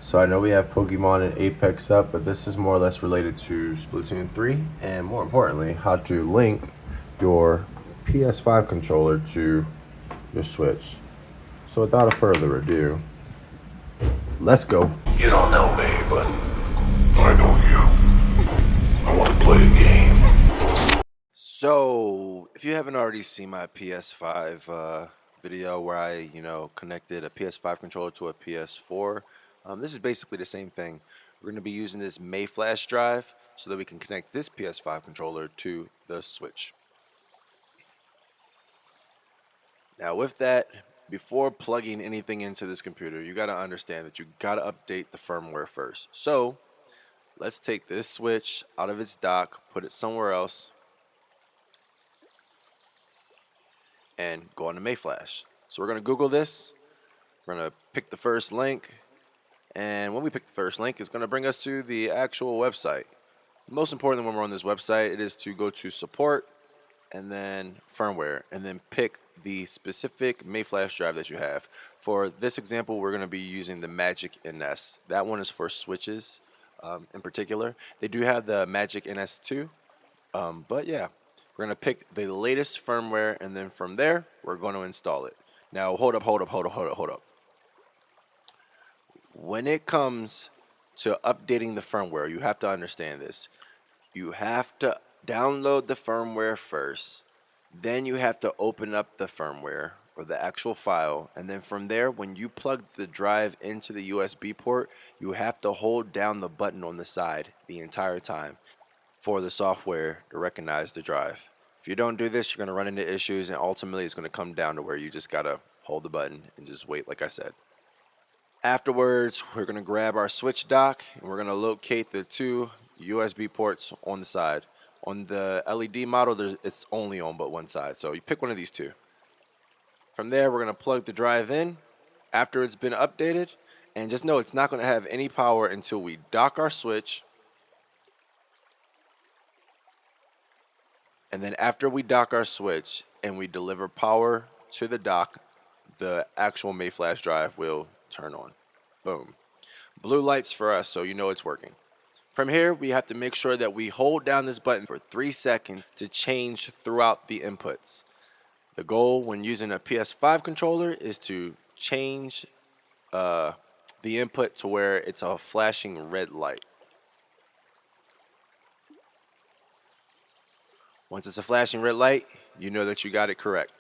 So I know we have Pokemon and Apex up, but this is more or less related to Splatoon 3, and more importantly, how to link your PS5 controller to your Switch. So without a further ado, let's go. You don't know me, but I know you. I want to play a game. So, if you haven't already seen my PS5 video where I, connected a PS5 controller to a PS4, this is basically the same thing. We're going to be using this May flash drive so that we can connect this PS5 controller to the Switch. Now, with that, before plugging anything into this computer, you got to understand that you got to update the firmware first. So, let's take this Switch out of its dock, put it somewhere else, and go on to Mayflash. So we're going to Google this. We're going to pick the first link. And when we pick the first link, it's going to bring us to the actual website. Most importantly, when we're on this website, it is to go to support and then firmware and then pick the specific Mayflash drive that you have. For this example, we're going to be using the Magic NS. That one is for Switches in particular. They do have the Magic NS2, but yeah. We're going to pick the latest firmware, and then from there, we're going to install it. Now, hold up. When it comes to updating the firmware, you have to understand this. You have to download the firmware first. Then you have to open up the firmware, or the actual file. And then from there, when you plug the drive into the USB port, you have to hold down the button on the side the entire time for the software to recognize the drive. If you don't do this, you're going to run into issues, and ultimately it's going to come down to where you just got to hold the button and just wait, like I said. Afterwards, we're going to grab our switch dock, and we're going to locate the two USB ports on the side. On the LED model, it's only on but one side, so you pick one of these two. From there, we're going to plug the drive in after it's been updated, and just know it's not going to have any power until we dock our switch. And then after we dock our switch and we deliver power to the dock, the actual Mayflash drive will turn on. Boom. Blue lights for us, so you know it's working. From here, we have to make sure that we hold down this button for 3 seconds to change throughout the inputs. The goal when using a PS5 controller is to change the input to where it's a flashing red light. Once it's a flashing red light, you know that you got it correct.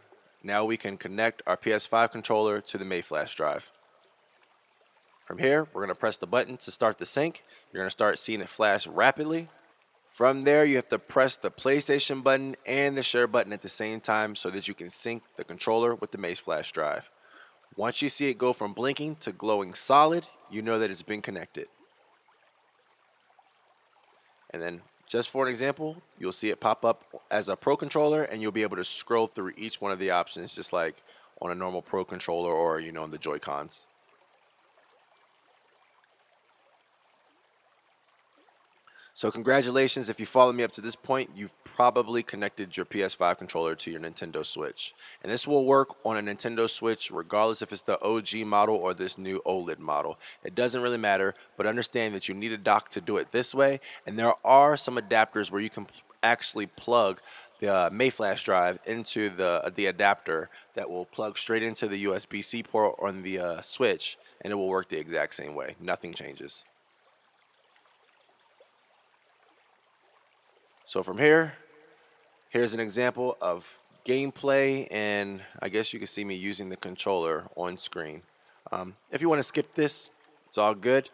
Now we can connect our PS5 controller to the Mayflash drive. From here, we're going to press the button to start the sync. You're going to start seeing it flash rapidly. From there, you have to press the PlayStation button and the share button at the same time so that you can sync the controller with the Mayflash drive. Once you see it go from blinking to glowing solid, you know that it's been connected. And then, just for an example, you'll see it pop up as a Pro controller, and you'll be able to scroll through each one of the options just like on a normal Pro controller or, on the Joy-Cons. So congratulations, if you follow me up to this point, you've probably connected your PS5 controller to your Nintendo Switch. And this will work on a Nintendo Switch regardless if it's the OG model or this new OLED model. It doesn't really matter, but understand that you need a dock to do it this way. And there are some adapters where you can actually plug the Mayflash drive into the adapter that will plug straight into the USB-C port on the Switch, and it will work the exact same way. Nothing changes. So from here's an example of gameplay, and I guess you can see me using the controller on screen. If you want to skip this, it's all good.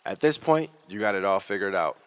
At this point, you got it all figured out.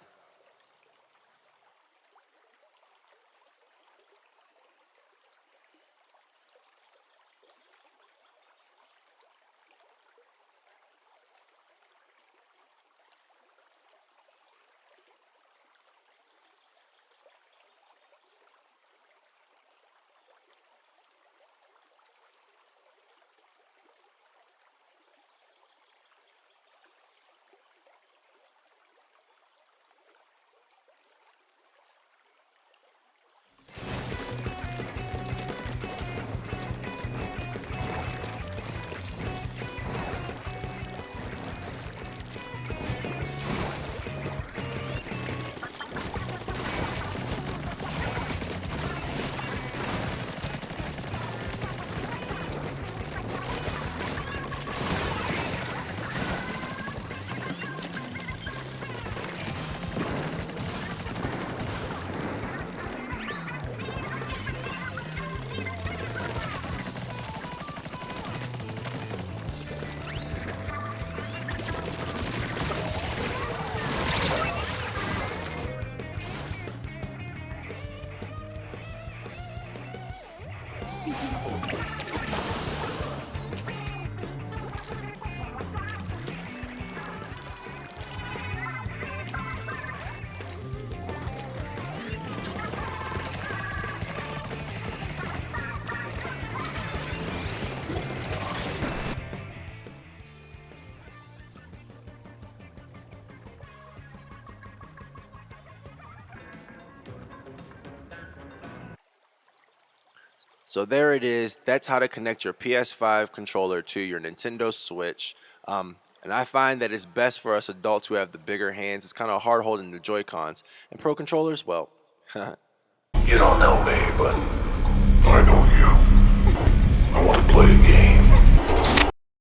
So there it is. That's how to connect your PS5 controller to your Nintendo Switch. And I find that it's best for us adults who have the bigger hands. It's kind of hard holding the Joy-Cons. And Pro controllers, well, You don't know me, but I know you. I want to play a game.